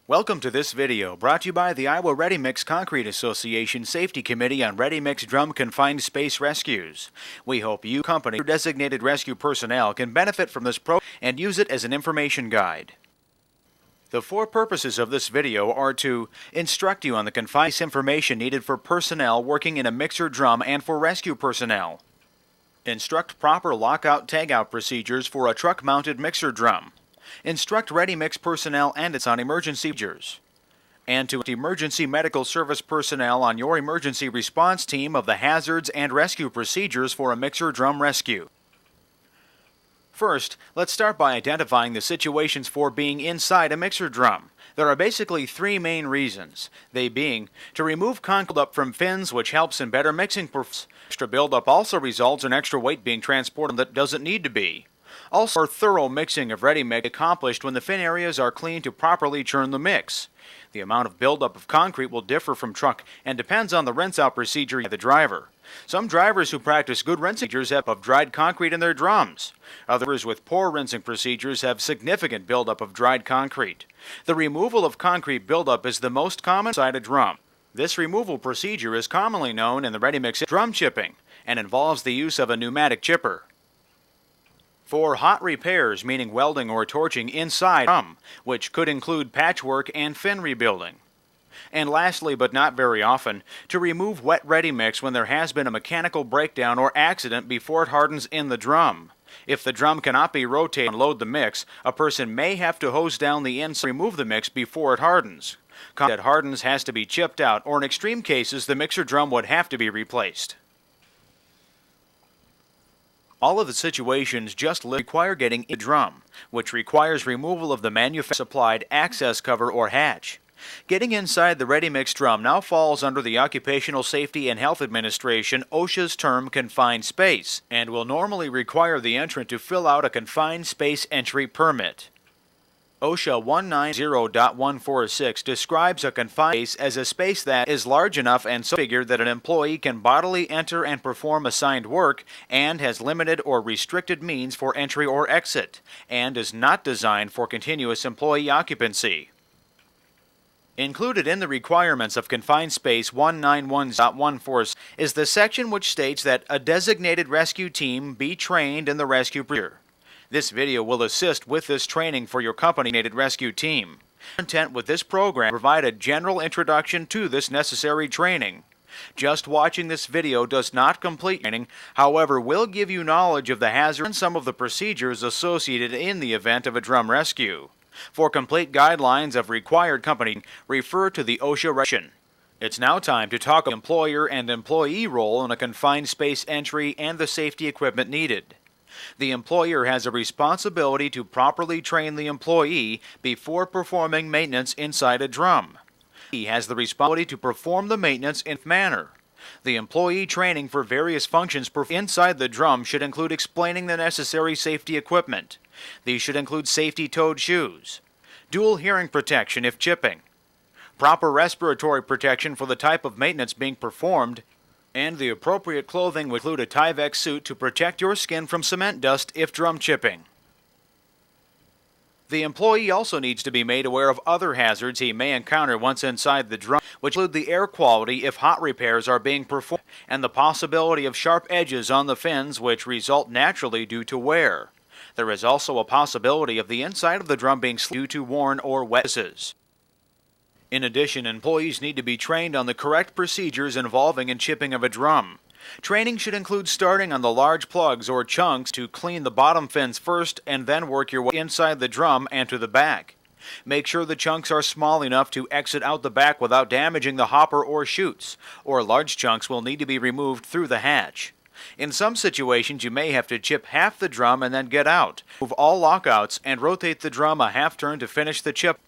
Welcome to this video brought to you by the Iowa Ready Mix Concrete Association Safety Committee on Ready Mix Drum Confined Space Rescues. We hope you, company, or designated rescue personnel can benefit from this program and use it as an information guide. The four purposes of this video are to instruct you on the confined space information needed for personnel working in a mixer drum and for rescue personnel. Instruct proper lockout-tagout procedures for a truck-mounted mixer drum. Instruct Ready Mix personnel and its on emergency procedures. And to emergency medical service personnel on your emergency response team of the hazards and rescue procedures for a mixer drum rescue. First, let's start by identifying the situations for being inside a mixer drum. There are basically three main reasons, they being to remove concrete buildup from fins, which helps in better mixing performance. Extra buildup also results in extra weight being transported that doesn't need to be. Also, thorough mixing of ready mix accomplished when the fin areas are clean to properly churn the mix. The amount of buildup of concrete will differ from truck and depends on the rinse-out procedure of the driver. Some drivers who practice good rinsing procedures have of dried concrete in their drums. Others with poor rinsing procedures have significant buildup of dried concrete. The removal of concrete buildup is the most common inside a drum. This removal procedure is commonly known in the ready mix drum chipping and involves the use of a pneumatic chipper. For hot repairs, meaning welding or torching inside drum, which could include patchwork and fin rebuilding. And lastly, but not very often, to remove wet ready mix when there has been a mechanical breakdown or accident before it hardens in the drum. If the drum cannot be rotated and load the mix, a person may have to hose down the inside and remove the mix before it hardens. Concrete that hardens has to be chipped out, or in extreme cases, the mixer drum would have to be replaced. All of the situations just require getting in the drum, which requires removal of the manufacturer-supplied access cover or hatch. Getting inside the ready mix drum now falls under the Occupational Safety and Health Administration OSHA's term confined space, and will normally require the entrant to fill out a confined space entry permit. OSHA 190.146 describes a confined space as a space that is large enough and so figured that an employee can bodily enter and perform assigned work and has limited or restricted means for entry or exit, and is not designed for continuous employee occupancy. Included in the requirements of Confined Space 191.14 is the section which states that a designated rescue team be trained in the rescue procedure. This video will assist with this training for your company-designated rescue team. Content with this program provide a general introduction to this necessary training. Just watching this video does not complete training, however, will give you knowledge of the hazard and some of the procedures associated in the event of a drum rescue. For complete guidelines of required company, refer to the OSHA regulation. It's now time to talk about the employer and employee role in a confined space entry and the safety equipment needed. The employer has a responsibility to properly train the employee before performing maintenance inside a drum. He has the responsibility to perform the maintenance in a manner. The employee training for various functions inside the drum should include explaining the necessary safety equipment. These should include safety-toed shoes, dual hearing protection if chipping, proper respiratory protection for the type of maintenance being performed, and the appropriate clothing would include a Tyvek suit to protect your skin from cement dust if drum chipping. The employee also needs to be made aware of other hazards he may encounter once inside the drum, which include the air quality if hot repairs are being performed, and the possibility of sharp edges on the fins which result naturally due to wear. There is also a possibility of the inside of the drum being due to worn or wet surfaces. In addition, employees need to be trained on the correct procedures involving in chipping of a drum. Training should include starting on the large plugs or chunks to clean the bottom fins first and then work your way inside the drum and to the back. Make sure the chunks are small enough to exit out the back without damaging the hopper or chutes, or large chunks will need to be removed through the hatch. In some situations, you may have to chip half the drum and then get out, move all lockouts, and rotate the drum a half turn to finish the chip.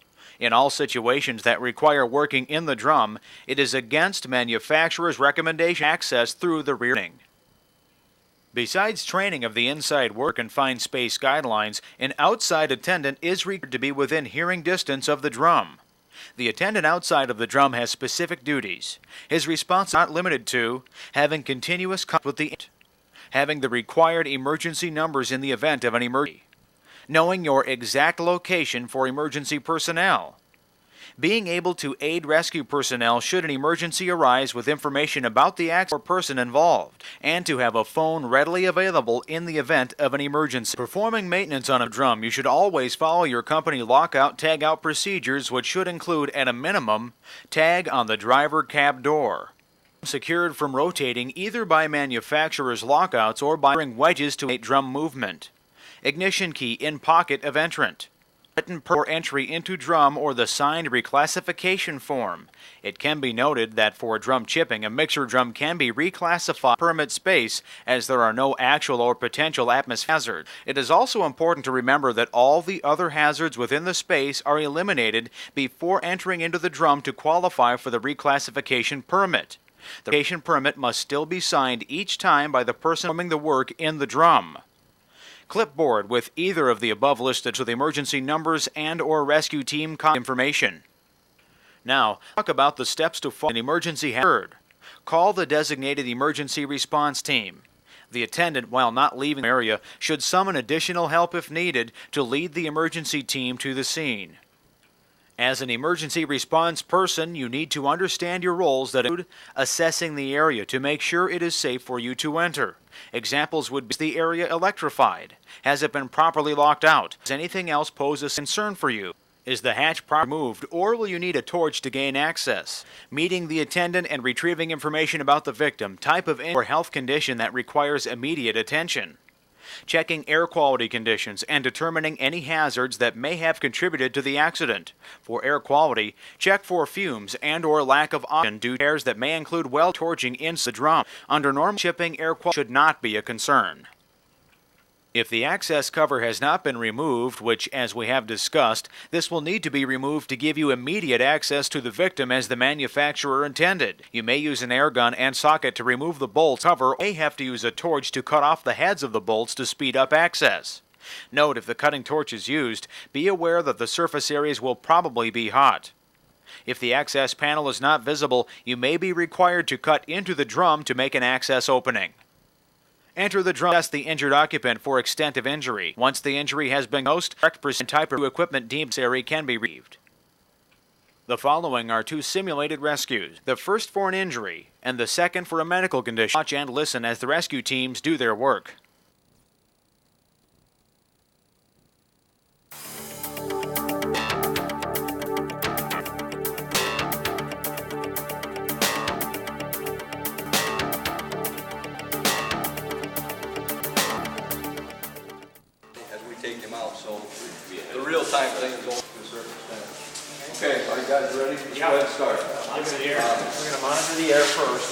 In all situations that require working in the drum, it is against manufacturer's recommendation access through the rear end. Besides training of the inside work confined space guidelines, an outside attendant is required to be within hearing distance of the drum. The attendant outside of the drum has specific duties. His response is not limited to having continuous contact with the having the required emergency numbers in the event of an emergency, knowing your exact location for emergency personnel, Being able to aid rescue personnel should an emergency arise with information about the accident or person involved, and to have a phone readily available in the event of an emergency. Performing maintenance on a drum, you should always follow your company lockout tagout procedures, which should include, at a minimum, tag on the driver cab door. Secured from rotating either by manufacturer's lockouts or by wedges to aid drum movement. Ignition key in pocket of entrant. Written per entry into drum or the signed reclassification form. It can be noted that for drum chipping, a mixer drum can be reclassified permit space as there are no actual or potential atmospheric hazards. It is also important to remember that all the other hazards within the space are eliminated before entering into the drum to qualify for the reclassification permit. The reclassification permit must still be signed each time by the person performing the work in the drum. Clipboard with either of the above listed to the emergency numbers and or rescue team information. Now, talk about the steps to follow an emergency hazard. Call the designated emergency response team. The attendant, while not leaving the area, should summon additional help if needed to lead the emergency team to the scene. As an emergency response person, you need to understand your roles that include assessing the area to make sure it is safe for you to enter. Examples would be: is the area electrified? Has it been properly locked out? Does anything else pose a concern for you? Is the hatch properly moved, or will you need a torch to gain access? Meeting the attendant and retrieving information about the victim, type of injury or health condition that requires immediate attention. Checking air quality conditions and determining any hazards that may have contributed to the accident. For air quality, check for fumes and or lack of oxygen due to areas that may include well torching in the drum. Under normal shipping, air quality should not be a concern. If the access cover has not been removed, which, as we have discussed, this will need to be removed to give you immediate access to the victim as the manufacturer intended. You may use an air gun and socket to remove the bolt cover, or may have to use a torch to cut off the heads of the bolts to speed up access. Note, if the cutting torch is used, be aware that the surface areas will probably be hot. If the access panel is not visible, you may be required to cut into the drum to make an access opening. Enter the drum, test the injured occupant for extent of injury. Once the injury has been diagnosed, correct percent type of equipment deemed necessary can be retrieved. The following are two simulated rescues, the first for an injury and the second for a medical condition. Watch and listen as the rescue teams do their work. Take them out, so the real-time thing is going to a certain extent. Okay, are you guys ready? Let's go ahead and start. We're going to monitor the air first.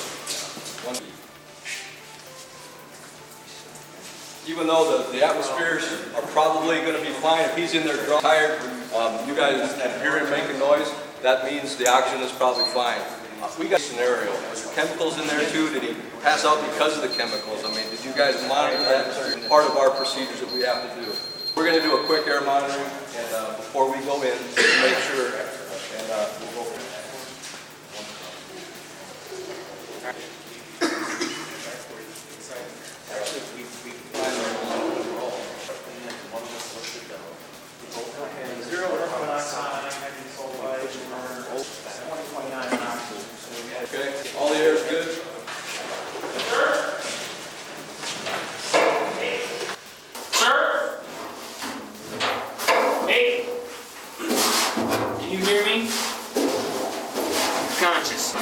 Even though the atmospheres are probably going to be fine, if he's in there tired, you guys hear him making noise, that means the oxygen is probably fine. We got a scenario. Was there chemicals in there too? Did he pass out because of the chemicals? I mean, did you guys monitor that? It's part of our procedures that we have to do. We're going to do a quick air monitoring and before we go in to make sure, and we'll go. Okay, all the air is good? Can you hear me? Conscious.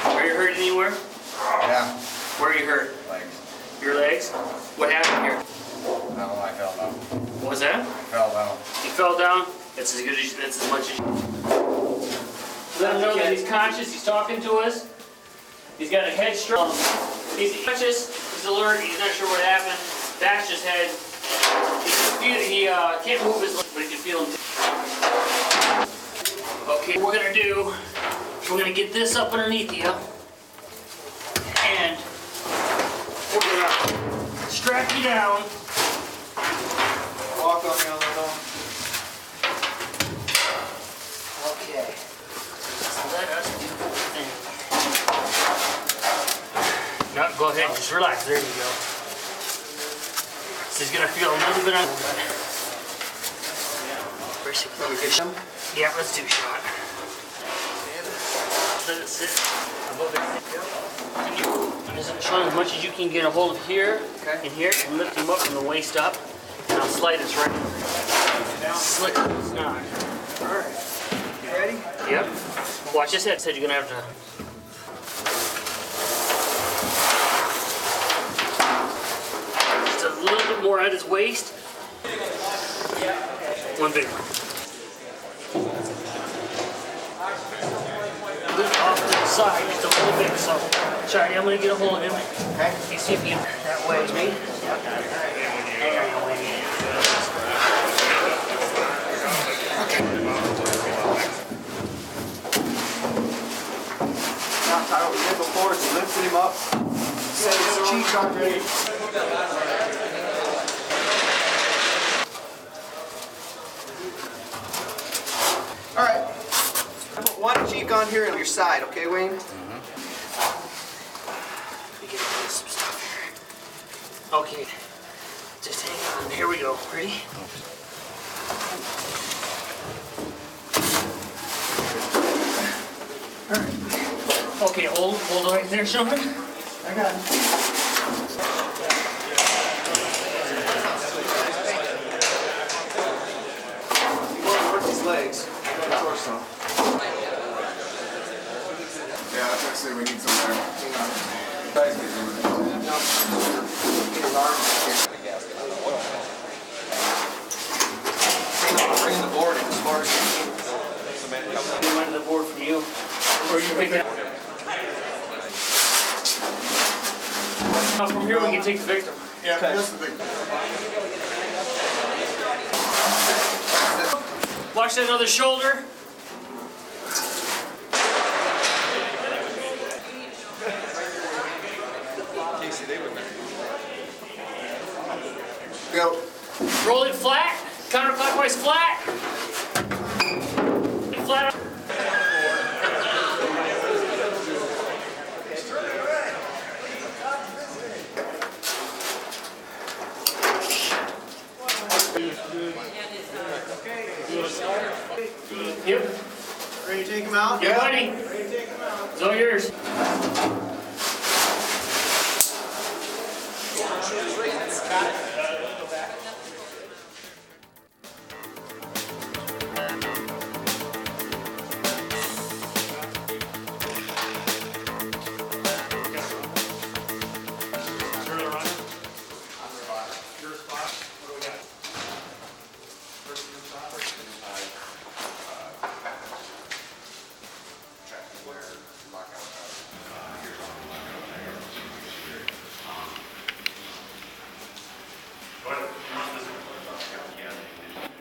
Are you hurt anywhere? Yeah, Where are you hurt? legs. Your legs? What happened here? No, I fell down. What was that? Fell down. You fell down? That's as good as that's as much as you. Let him know that he's conscious, he's talking to us. He's got a head stroke. He's conscious, he's alert, he's not sure what happened. Bashed his head. He can't move his legs, but he can feel him. Okay, what we're gonna do, we're gonna get this up underneath you. And we're gonna strap you down. Walk on the other one. Okay. So let us do the thing. No, go ahead, just relax. There you go. So he's gonna feel a little bit on. First, yeah, let's do a shot. Let it sit above it. Just try as much as you can get a hold of here and here, and lift him up from the waist up. And I'll slide this right. Slick as not. All right. You ready? Yep. Watch this head. Said you're gonna have to. Just a little bit more at his waist. One big one. Lift off to the side just a little bit. So, Charlie, I'm gonna get a hold of him. Okay. You see if you that way, me. There you go. Now, Tyler, we did before, so lifted him up. Set his cheek on ready. All right. Put one cheek on here on your side, okay, Wayne? Okay, just hang on. Here we go. Ready? Okay, hold right there, Sean. I got it. You want to work his legs, the torso. Yeah, that's actually we need some there. Hang on. Guys, get some of that. Get his arms here. Bring the board in as far as you can. I'm running the board from you. Or you pick it up. Now from here we can take the victim. Yeah, Okay. that's the big. Watch that other shoulder. Go. Roll it flat. Counterclockwise flat. Flat. Yep. Ready to take him out? Get ready. It's all yours.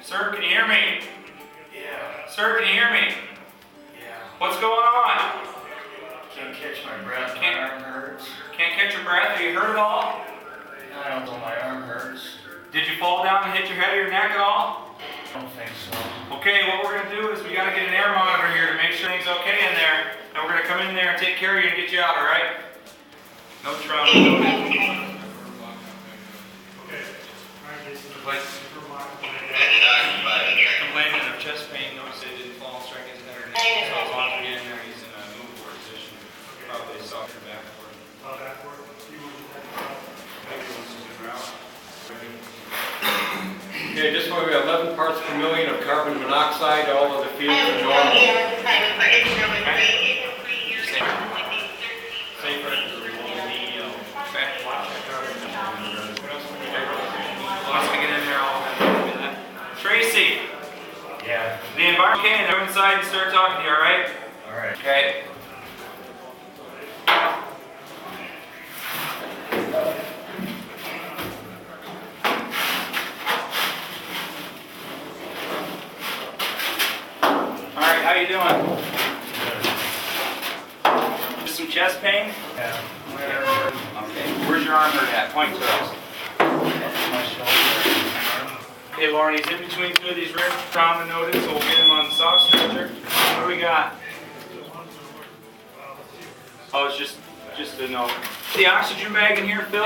Sir, can you hear me? Yeah. Sir, can you hear me? Yeah. What's going on? Can't catch my breath. My Can't- arm hurts. Can't catch your breath? Are you hurt at all? I don't know. My arm hurts. Did you fall down and hit your head or your neck at all? I don't think so. Okay, what we're gonna do is we gotta get an air monitor here to make sure everything's okay in there. And we're gonna come in there and take care of you and get you out, alright? No trauma noted. Complaining of chest pain, notice they didn't fall and strike his head or neck. So as long as we get in there, he's in a movable position. Probably a softer backward. Okay, just where we have 11 parts per million of carbon monoxide, all of the fields are normal. Safer. Once we get in there, I'll have to do that. Tracy, Yeah. the environment, okay, and go inside and start talking to you, alright? All right. Okay. Alright, how you doing? Just some chest pain? Yeah. Okay. Where's your arm hurt at? Point to us. My shoulder. Okay, Lauren, he's in between two of these ribs. Trauma noted, so we'll get him on the soft stretcher. What do we got? Oh, it's just a note. The oxygen bag in here, Phil?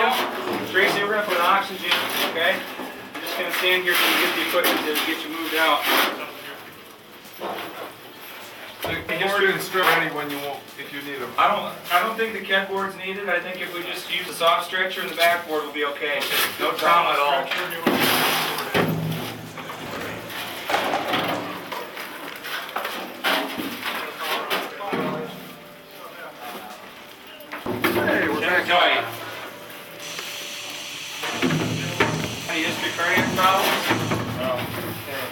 Tracy, we're gonna put oxygen, okay? We're just gonna stand here till we get the equipment to get you moved out. The board and strip ready when you want, if you need them. I don't think the cat board's needed. I think if we just use the soft stretcher and the backboard will be okay. No trauma at all. Hey, we're back. Tight. Any history cardiac problems? No. Okay.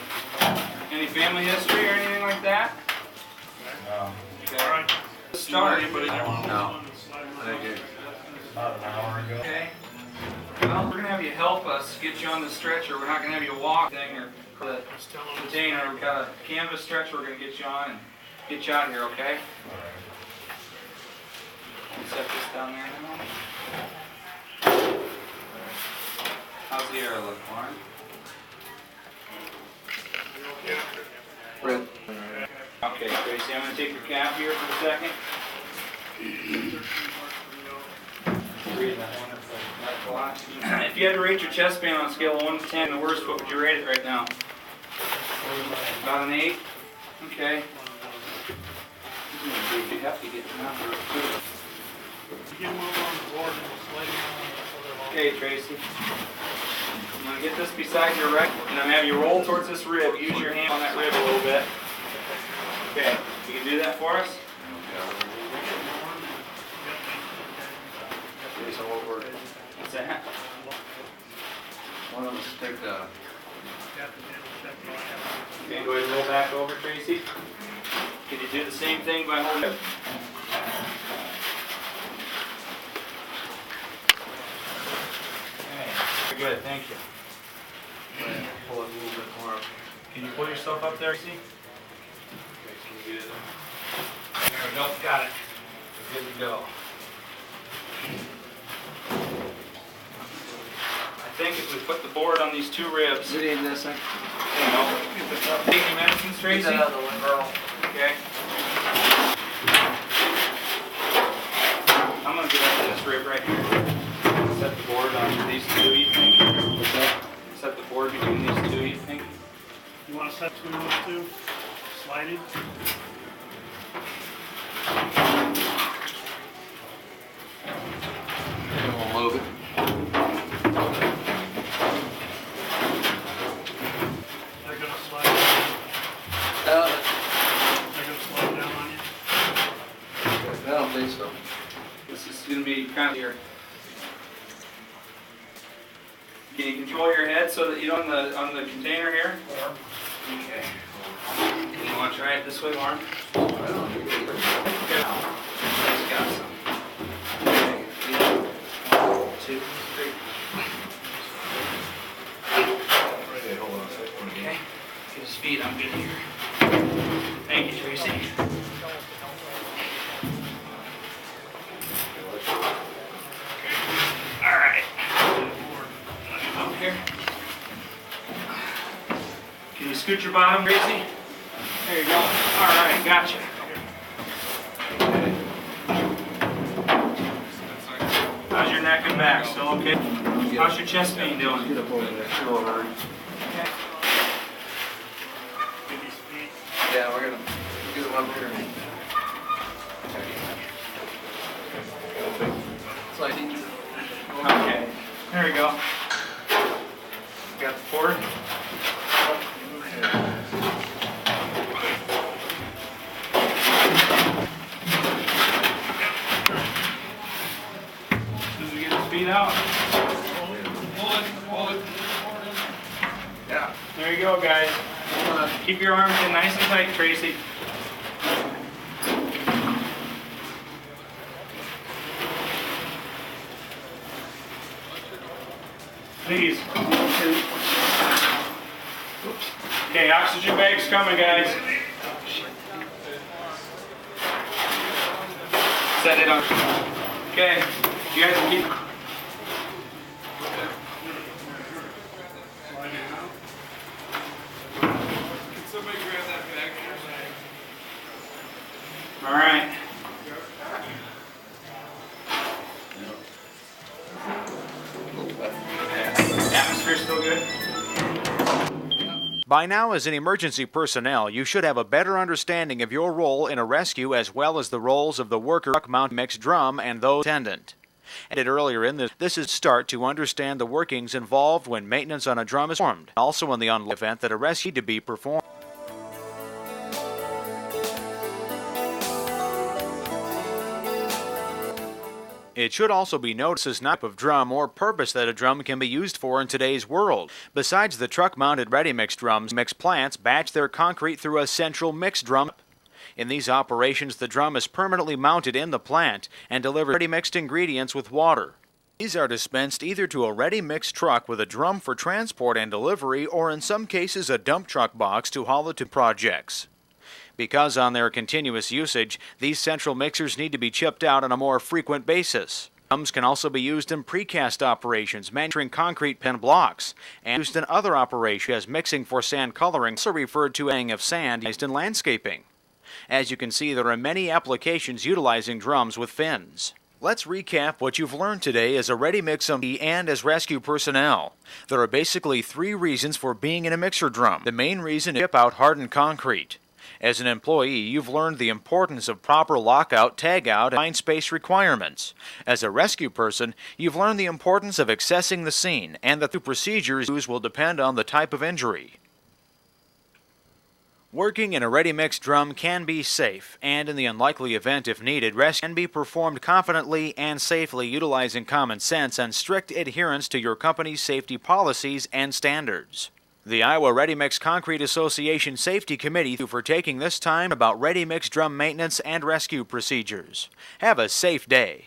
Any family history or anything like that? No. Okay. Let's start. No. About an hour ago. Okay. Well, we're gonna have you help us get you on the stretcher. We're not gonna have you walk thing or the container. We've got a canvas stretcher we're gonna get you on and get you out of here, okay? Set this down there now. How's the air look, Warren? Red. Okay, Tracy, I'm gonna take your cap here for a second. Read that one. That's a lot. If you had to rate your chest pain on a scale of 1 to 10, the worst, what would you rate it right now? About an 8? Okay. You have to get the number too. Okay, Tracy. I'm gonna get this beside your right, and I'm gonna have you roll towards this rib. Use your hand on that rib a little bit. Okay, you can do that for us? What's that? One of us take Okay, go ahead and roll back over, Tracy. Can you do the same thing by holding it? Okay, very good, thank you. pull it a little bit more up. Can you pull yourself up there, see? Okay, can you get it? There we go, got it. Good to go. I think if we put the board on these two ribs. You need this thing? Take your medicines, Tracy? Get that out of the way, girl. Okay. I'm gonna get up to this rib right here. Set the board on these two, you think? What's that? Set the board between these two, you think? You want to set between those two? Sliding? And we'll move it. They're going to slide down. They're going to slide down on you? I don't think so. This is gonna be kind of your. Can you control your head so that you don't on the container here? Okay. You want to try it this way, Lauren? Okay. Let's got some. Okay. 1, 2, 3. Okay. Get his feet. I'm good here. Thank you, Tracy. All right. Up here. Can you scoot your bottom, Tracy? There you go. All right, gotcha. How's your neck and back? Still okay? How's your chest pain doing? Get up over there. Still over. Okay. Give me speed. Yeah, we're gonna get them up here. Sliding. Okay. There we go. Got the board. As soon as we get his feet out. Pull it. Yeah. There you go, guys. Keep your arms in nice and tight, Tracy. Please. Okay, oxygen bag's coming, guys. Set it on. Okay, you guys can keep. Can somebody grab that bag? All right. Atmosphere still good? By now, as an emergency personnel, you should have a better understanding of your role in a rescue as well as the roles of the worker, truck mount mixed drum, and those attendant. As earlier in this is start to understand the workings involved when maintenance on a drum is performed. Also in the unlikely event that a rescue to be performed. It should also be noticed as not of drum or purpose that a drum can be used for in today's world. Besides the truck-mounted ready-mix drums, mix plants batch their concrete through a central mix drum. In these operations, the drum is permanently mounted in the plant and delivers ready-mixed ingredients with water. These are dispensed either to a ready-mix truck with a drum for transport and delivery, or in some cases a dump truck box to haul it to projects. Because on their continuous usage, these central mixers need to be chipped out on a more frequent basis. Drums can also be used in precast operations, manufacturing concrete pen blocks, and used in other operations as mixing for sand coloring, also referred to as of sand used in landscaping. As you can see, there are many applications utilizing drums with fins. Let's recap what you've learned today as a ready-mix employee and as rescue personnel. There are basically 3 reasons for being in a mixer drum. The main reason is to chip out hardened concrete. As an employee, you've learned the importance of proper lockout, tagout, and line space requirements. As a rescue person, you've learned the importance of accessing the scene and that the procedures used will depend on the type of injury. Working in a ready-mix drum can be safe, and in the unlikely event if needed, rescue can be performed confidently and safely utilizing common sense and strict adherence to your company's safety policies and standards. The Iowa Ready-Mix Concrete Association Safety Committee thank you for taking this time about ready-mix drum maintenance and rescue procedures. Have a safe day.